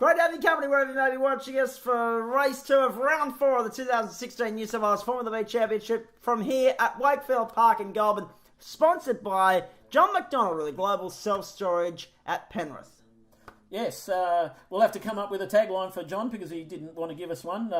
Great to have you company wherever you may be watching us for race 2 of round 4 of the 2016 New South Wales Formula V Championship from here at Wakefield Park in Goulburn, sponsored by John McDonald, really global self-storage at Penrith. Yes, we'll have to come up with a tagline for John because he didn't want to give us one.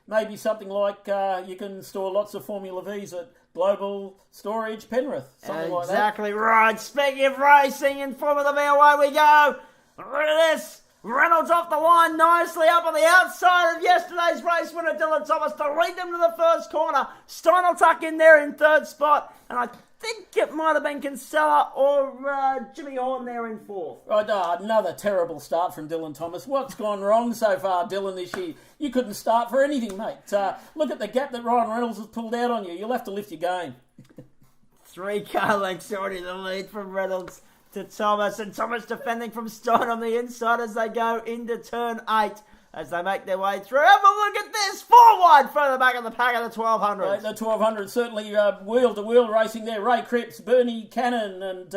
Maybe something like you can store lots of Formula Vs at Global Storage Penrith, something like that. Exactly right. Speaking of racing in Formula V, away we go. Look at this. Reynolds off the line nicely up on the outside of yesterday's race winner Dylan Thomas to lead them to the first corner. Stein will tuck in there in third spot, and I think it might have been Kinsella or Jimmy Horn there in fourth. Right, another terrible start from Dylan Thomas. What's gone wrong so far, Dylan, this year? You couldn't start for anything, mate. Look at the gap that Ryan Reynolds has pulled out on you. You'll have to lift your game. 3 car lengths already the lead from Reynolds to Thomas, and Thomas defending from Stein on the inside as they go into turn 8 as they make their way through. Have a look at this, 4 wide further back in the pack of the 1200. The 1200 certainly wheel-to-wheel racing there. Ray Cripps, Bernie Cannon and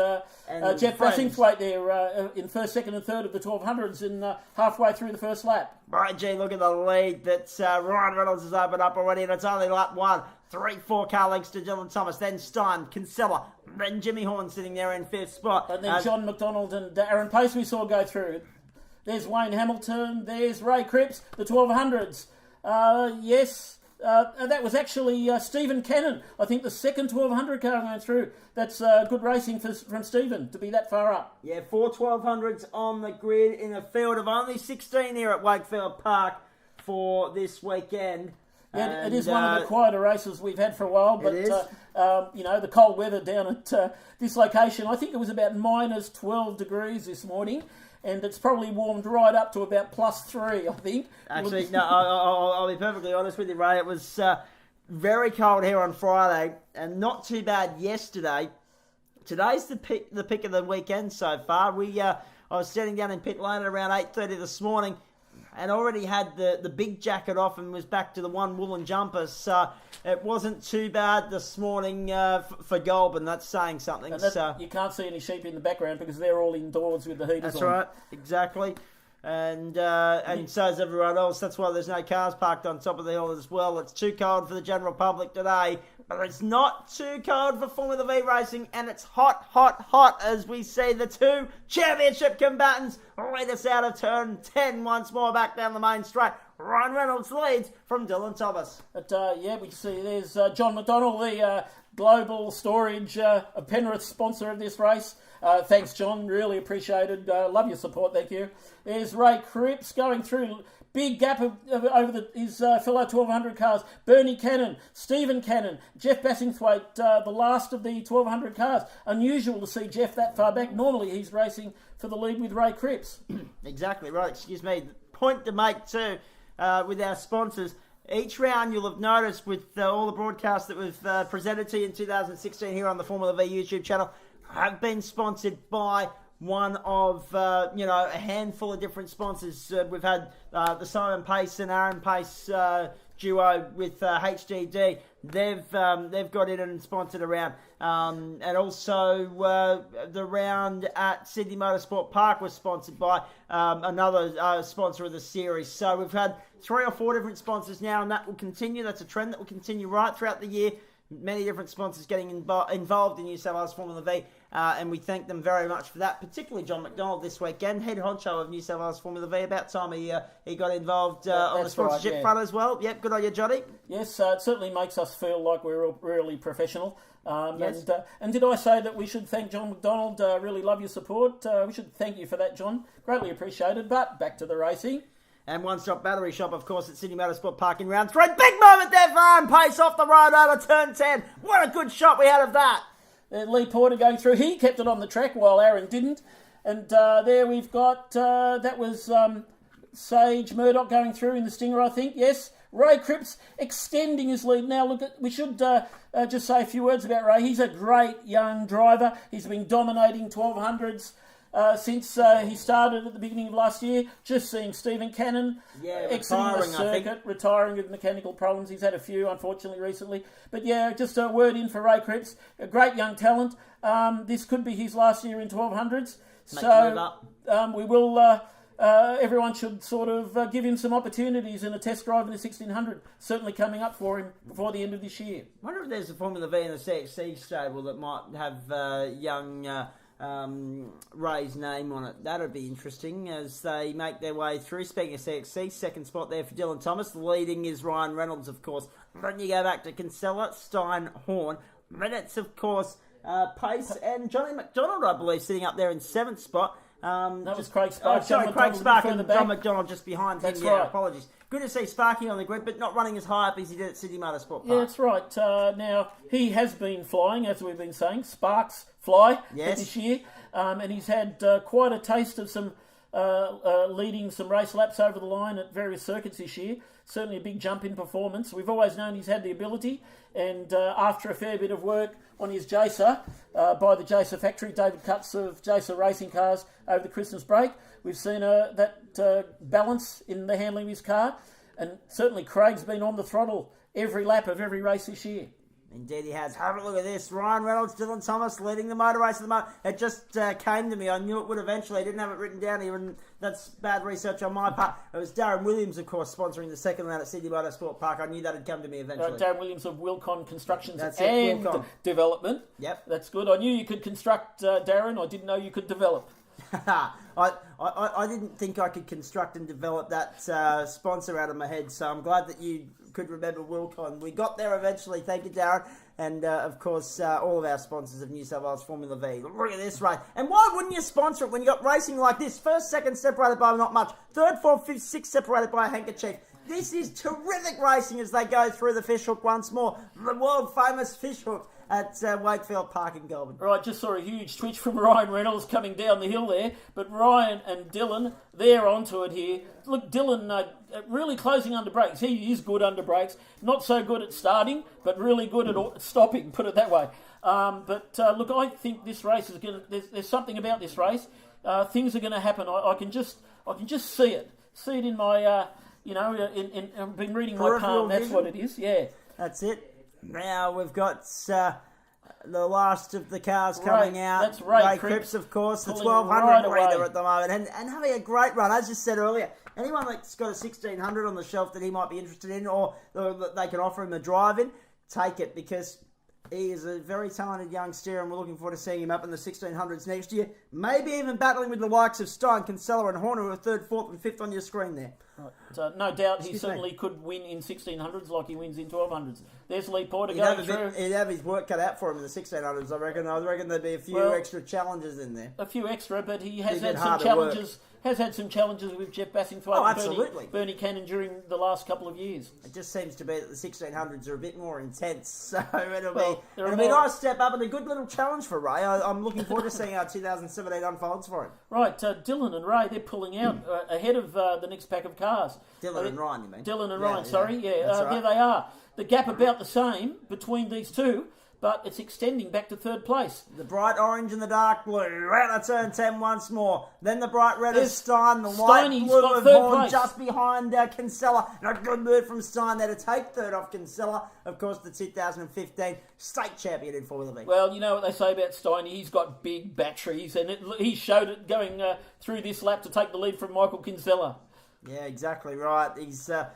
Jeff Bassingthwaite there in first, second and third of the 1200s in halfway through the first lap. Right, G, look at the lead that Ryan Reynolds has opened up already, and it's only lap 1. 3-4 car lengths to Dylan Thomas, then Stein, Kinsella, then Jimmy Horn sitting there in 5th spot. And then John McDonald and Aaron Pace we saw go through. There's Wayne Hamilton, there's Ray Cripps, the 1200s. That was actually Stephen Cannon. I think the second 1200 car going through. That's good racing from Stephen to be that far up. Yeah, 4 1200s on the grid in a field of only 16 here at Wakefield Park for this weekend. Yeah, it is one of the quieter races we've had for a while, but the cold weather down at this location, I think it was about minus 12 degrees this morning, and it's probably warmed right up to about plus 3, I think. Actually, no, I'll be perfectly honest with you, Ray. It was very cold here on Friday, and not too bad yesterday. Today's the pick of the weekend so far. I was sitting down in pit lane at around 8:30 this morning, and already had the big jacket off and was back to the one woolen jumper. So it wasn't too bad this morning for Goulburn. That's saying something. You can't see any sheep in the background because they're all indoors with the heaters on. That's right, exactly. And so is everyone else. That's why there's no cars parked on top of the hill as well. It's too cold for the general public today, but it's not too cold for Formula V racing, and it's hot, hot, hot as we see the 2 championship combatants lead us out of turn 10 once more back down the main straight. Ryan Reynolds leads from Dylan Thomas. But we see there's John McDonald, the global storage of Penrith sponsor of this race. Thanks, John. Really appreciated. Love your support. Thank you. There's Ray Cripps going through. Big gap over his fellow 1200 cars. Bernie Cannon, Stephen Cannon, Jeff Bassingthwaite, the last of the 1200 cars. Unusual to see Jeff that far back. Normally he's racing for the lead with Ray Cripps. Exactly right. Excuse me. Point to make too with our sponsors. Each round you'll have noticed with all the broadcasts that we've presented to you in 2016 here on the Formula V YouTube channel have been sponsored by one of, a handful of different sponsors. We've had the Simon Pace and Aaron Pace duo with HDD. They've got in and sponsored a round. And also the round at Sydney Motorsport Park was sponsored by another sponsor of the series. So we've had 3 or 4 different sponsors now, and that will continue. That's a trend that will continue right throughout the year. Many different sponsors getting involved in New South Wales Formula V, and we thank them very much for that, particularly John McDonald this weekend, head honcho of New South Wales Formula V. About time he got involved on the sponsorship front as well. Yep, good on you, Johnny. Yes, it certainly makes us feel like we're really professional. Yes. And did I say that we should thank John McDonald? Really love your support. We should thank you for that, John. Greatly appreciated, but back to the racing. And One Stop Battery Shop, of course, at Sydney Motorsport Park in round 3. Big moment there for Aaron Pace off the road over turn 10. What a good shot we had of that. Lee Porter going through. He kept it on the track while Aaron didn't. And there we've got, that was Sage Murdoch going through in the Stinger, I think. Yes. Ray Cripps extending his lead. Now, we should just say a few words about Ray. He's a great young driver. He's been dominating 1200s. Since he started at the beginning of last year. Just seeing Stephen Cannon exiting the circuit, retiring with mechanical problems. He's had a few, unfortunately, recently. But yeah, just a word in for Ray Cripps. A great young talent. This could be his last year in 1200s. We will everyone should sort of give him some opportunities in a test drive in the 1600. Certainly coming up for him before the end of this year. I wonder if there's a Formula V in the CXC stable that might have young Ray's name on it. That would be interesting as they make their way through. Speaking of CXC, second spot there for Dylan Thomas. The leading is Ryan Reynolds, of course. Then you go back to Kinsella, Stein, Horn. Minutes, of course, Pace and Johnny McDonald, I believe, sitting up there in seventh spot. That was Craig Spark. Craig Spark and John McDonald just behind him. That's yeah, right. Apologies. Good to see Sparky on the grid, but not running as high up as he did at Sydney Motorsport Park. Yeah, that's right. Now, he has been flying, as we've been saying. Sparks fly this year. And he's had quite a taste of some leading some race laps over the line at various circuits this year. Certainly a big jump in performance. We've always known he's had the ability, and after a fair bit of work on his Jacer by the Jacer factory, David Cutts of Jacer Racing Cars over the Christmas break, we've seen that balance in the handling of his car, and certainly Craig's been on the throttle every lap of every race this year. Indeed he has. Have a look at this. Ryan Reynolds, Dylan Thomas leading the motor race at the moment. It just came to me. I knew it would eventually. I didn't have it written down here, and that's bad research on my part. It was Darren Williams, of course, sponsoring the second round at Sydney Motorsport Park. I knew that had come to me eventually. Darren Williams of Wilcon Constructions That's and Wilcon. Development. Yep. That's good. I knew you could construct, Darren. I didn't know you could develop. I didn't think I could construct and develop that sponsor out of my head, so I'm glad that you could remember Wilcon. We got there eventually. Thank you, Darren. And, of course, all of our sponsors of New South Wales Formula V. Look at this race. And why wouldn't you sponsor it when you got racing like this? First, second, separated by not much. Third, fourth, fifth, sixth, separated by a handkerchief. This is terrific racing as they go through the fishhook once more. The world-famous fishhook at Wakefield Park in Goulburn. Right, just saw a huge twitch from Ryan Reynolds coming down the hill there. But Ryan and Dylan, they're onto it here. Look, Dylan really closing under brakes. He is good under brakes. Not so good at starting, but really good at stopping, put it that way. Look, I think this race is going to... There's something about this race. Things are going to happen. I can just see it. See it in my... I've been reading my palm. That's what it is. Yeah. That's it. Now we've got the last of the cars coming out. That's Ray Cripps, of course, the pulling 1200 right leader away. at the moment, and having a great run. As you said earlier, anyone that's got a 1600 on the shelf that he might be interested in, or that they can offer him a drive in, take it, because he is a very talented young steer, and we're looking forward to seeing him up in the 1600s next year. Maybe even battling with the likes of Stein, Kinsella, and Horner, who are third, fourth, and fifth on your screen there. Right. No doubt he certainly could win in 1600s like he wins in 1200s. There's Lee Porter He'd going through. He'd have his work cut out for him in the 1600s, I reckon. I reckon there'd be a few extra challenges in there. A few extra, but he has He's had been some hard at challenges. Has had some challenges with Jeff Bassingthwaight Oh, and absolutely. Bernie Cannon during the last couple of years. It just seems to be that the 1600s are a bit more intense, so it'll be a nice step up and a good little challenge for Ray. I'm looking forward to seeing how 2017 unfolds for him. Right, Dylan and Ray, they're pulling out ahead of the next pack of cars. Dylan and Ryan, you mean? Dylan and Ryan, sorry. Yeah, That's right. there they are. The gap about the same between these two, but it's extending back to third place. The bright orange and the dark blue. Right at turn 10 once more. Then the bright red of Stein. The light Steiney's blue got of third Horn place. just behind Kinsella. And a good move from Stein there to take third off Kinsella. Of course, the 2015 state champion in Formula V. Well, you know what they say about Steiny. He's got big batteries, and he showed it going through this lap to take the lead from Michael Kinsella. Yeah, exactly right. He's a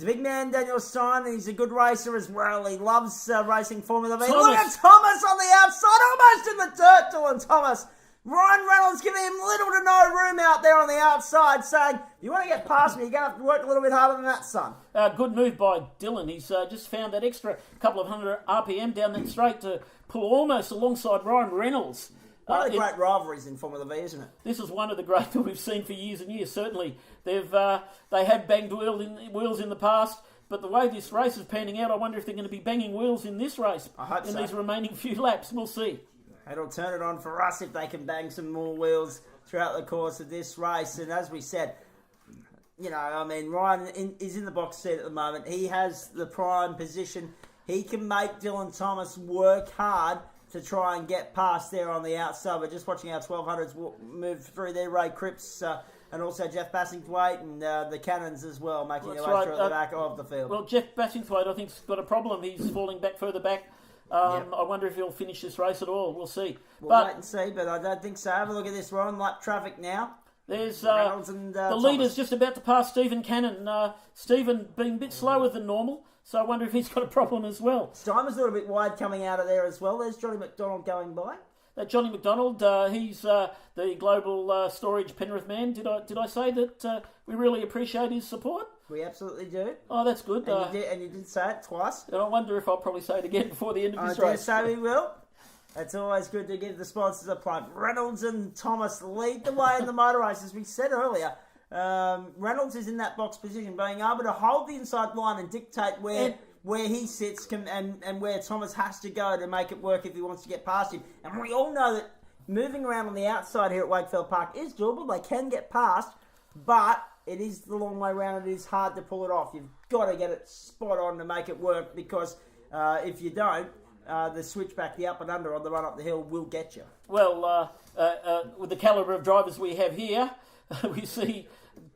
big man, Daniel Stein, and he's a good racer as well. He loves racing Formula V. Look at Thomas on the outside, almost in the dirt, Dylan Thomas. Ryan Reynolds giving him little to no room out there on the outside, saying, if you want to get past me, you're going to have to work a little bit harder than that, son. Good move by Dylan. He's just found that extra couple of hundred RPM down that straight to pull almost alongside Ryan Reynolds. One of the great rivalries in Formula V, isn't it? This is one of the great that we've seen for years and years, certainly. They have banged wheels in the past, but the way this race is panning out, I wonder if they're going to be banging wheels in this race. I hope so. These remaining few laps. We'll see. It'll turn it on for us if they can bang some more wheels throughout the course of this race. And as we said, Ryan is in the box seat at the moment. He has the prime position. He can make Dylan Thomas work hard to try and get past there on the outside. We're just watching our 1200s move through there. Ray Cripps and also Jeff Bassingthwaight and the Cannons as well, making their way through at the back of the field. Well, Jeff Bassingthwaight, I think, has got a problem. He's falling back further back. I wonder if he'll finish this race at all. We'll see. We'll wait and see, but I don't think so. Have a look at this. We're on lap traffic now. There's Reynolds and the Thomas. leader's just about to pass Stephen Cannon. Stephen being a bit slower than normal, so I wonder if he's got a problem as well. Steimer's a little bit wide coming out of there as well. There's Johnny McDonald going by. That Johnny McDonald, he's the global storage Penrith man. Did I say that we really appreciate his support? We absolutely do. Oh, that's good. And you did say it twice. And I wonder if I'll probably say it again before the end of this I race. do say we will. It's always good to give the sponsors a plug. Reynolds and Thomas lead the way in the motor race, as we said earlier. Reynolds is in that box position, being able to hold the inside line and dictate where he sits and where Thomas has to go to make it work if he wants to get past him. And we all know that moving around on the outside here at Wakefield Park is doable. They can get past, but it is the long way round. It is hard to pull it off. You've got to get it spot on to make it work, because if you don't, the switchback, the up and under on the run up the hill will get you. Well, with the calibre of drivers we have here, we see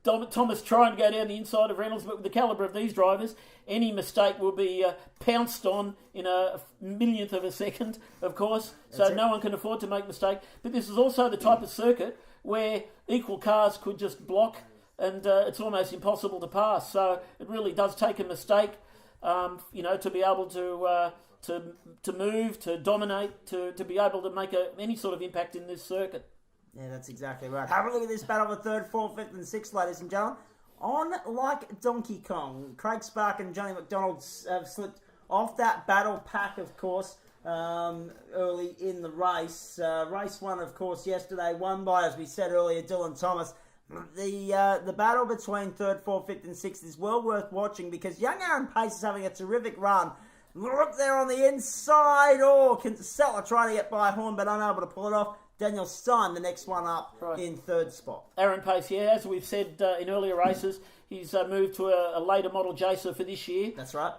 Thomas trying to go down the inside of Reynolds, but with the calibre of these drivers, any mistake will be pounced on in a millionth of a second, of course, so no one can afford to make a mistake. But this is also the type of circuit where equal cars could just block, and it's almost impossible to pass. So it really does take a mistake, to be able to move, to dominate, to be able to make any sort of impact in this circuit. Yeah, that's exactly right. Have a look at this battle for 3rd, 4th, 5th and 6th, ladies and gentlemen. On like Donkey Kong, Craig Spark and Johnny McDonald have slipped off that battle pack, of course, early in the race. Race 1, of course, yesterday, won by, as we said earlier, Dylan Thomas. The battle between 3rd, 4th, 5th and 6th is well worth watching, because young Aaron Pace is having a terrific run. Look there on the inside. Kinsella trying to get by Horn, but unable to pull it off. Daniel Stein, the next one up, in 3rd spot. Aaron Pace, yeah, as we've said in earlier races, he's moved to a later model Jacer for this year. That's right.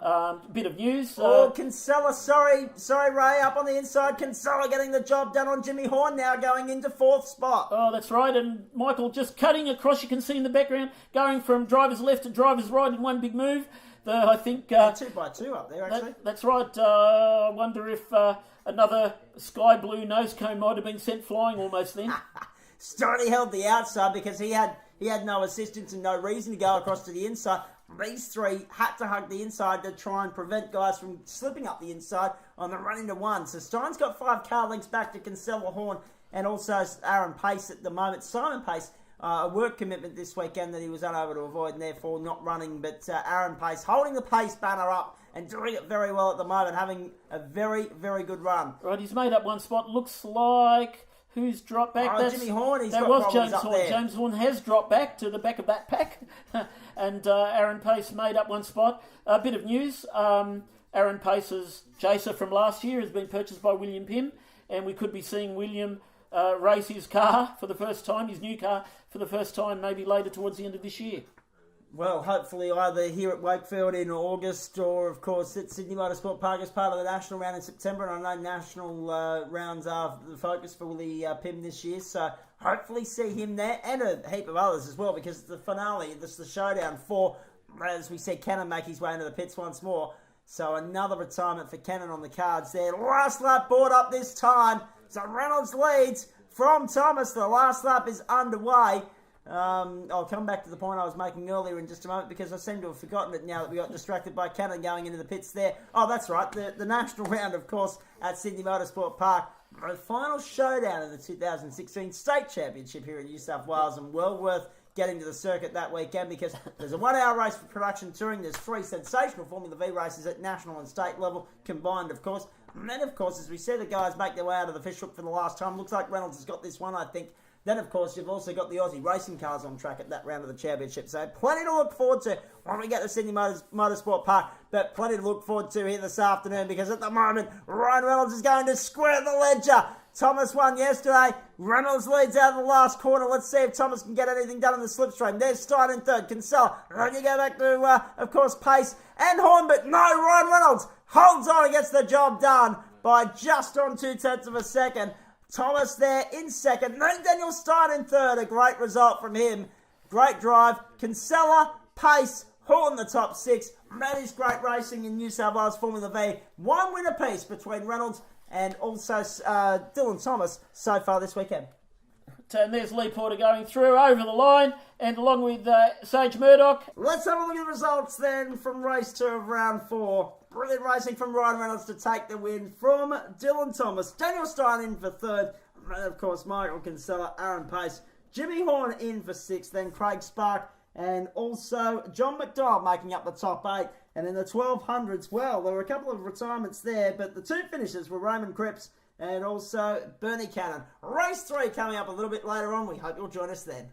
Bit of news. Kinsella, sorry Ray, up on the inside. Kinsella getting the job done on Jimmy Horn now, going into 4th spot. Oh, that's right, and Michael just cutting across, you can see in the background, going from driver's left to driver's right in one big move. I think 2x2 up there, actually. That's right. I wonder if another sky blue nose cone might have been sent flying almost then. Stoney held the outside because he had no assistance and no reason to go across to the inside. These three had to hug the inside to try and prevent guys from slipping up the inside on the run into one. So Stein's got 5 car lengths back to Kinsella, Horn, and also Aaron Pace at the moment. Simon Pace, a work commitment this weekend that he was unable to avoid and therefore not running. But Aaron Pace holding the Pace banner up and doing it very well at the moment, having a very, very good run. Right, he's made up one spot. Looks like... Who's dropped back? Jimmy Horn. That was James Horn. There. James Horn has dropped back to the back of that pack. And Aaron Pace made up one spot. A bit of news. Aaron Pace's Jacer from last year has been purchased by William Pym. And we could be seeing William race his car for the first time, his new car, for the first time maybe later towards the end of this year. Well, hopefully either here at Wakefield in August or, of course, at Sydney Motorsport Park as part of the national round in September. And I know national rounds are the focus for the PIM this year. So hopefully see him there and a heap of others as well, because it's the finale, this is the showdown for, as we said, Cannon make his way into the pits once more. So another retirement for Cannon on the cards there. Last lap board up this time. So Reynolds leads from Thomas. The last lap is underway. I'll come back to the point I was making earlier in just a moment, because I seem to have forgotten it now that we got distracted by Cannon going into the pits there. Oh, that's right, the national round, of course, at Sydney Motorsport Park. The final showdown of the 2016 State Championship here in New South Wales, and well worth getting to the circuit that weekend, because there's a 1-hour race for production touring. There's 3 sensational Formula V races at national and state level combined, of course. And then, of course, as we see the guys make their way out of the fish hook for the last time, looks like Reynolds has got this one, I think. Then, of course, you've also got the Aussie racing cars on track at that round of the championship. So plenty to look forward to when we get to Sydney Motorsport Park. But plenty to look forward to here this afternoon, because at the moment, Ryan Reynolds is going to square the ledger. Thomas won yesterday. Reynolds leads out of the last corner. Let's see if Thomas can get anything done in the slipstream. There's Stein in third. Kinsella. Then you go back to, of course, Pace and Horn. But no, Ryan Reynolds holds on and gets the job done by just on 0.2 of a second. Thomas there in second. Then Daniel Stein in third. A great result from him. Great drive. Kinsella, Pace, Horn the top 6. That is great racing in New South Wales Formula V. 1 win apiece between Reynolds and also Dylan Thomas so far this weekend. and there's Lee Porter going through over the line, and along with Sage Murdoch. Let's have a look at the results then from race 2 of round 4. Brilliant racing from Ryan Reynolds to take the win from Dylan Thomas. Daniel Stein in for 3rd. And of course, Michael Kinsella, Aaron Pace, Jimmy Horn in for 6th. Then Craig Spark and also John McDowell making up the top 8. And in the 1200s, well, there were a couple of retirements there, but the 2 finishers were Raymond Cripps and also Bernie Cannon. Race 3 coming up a little bit later on. We hope you'll join us then.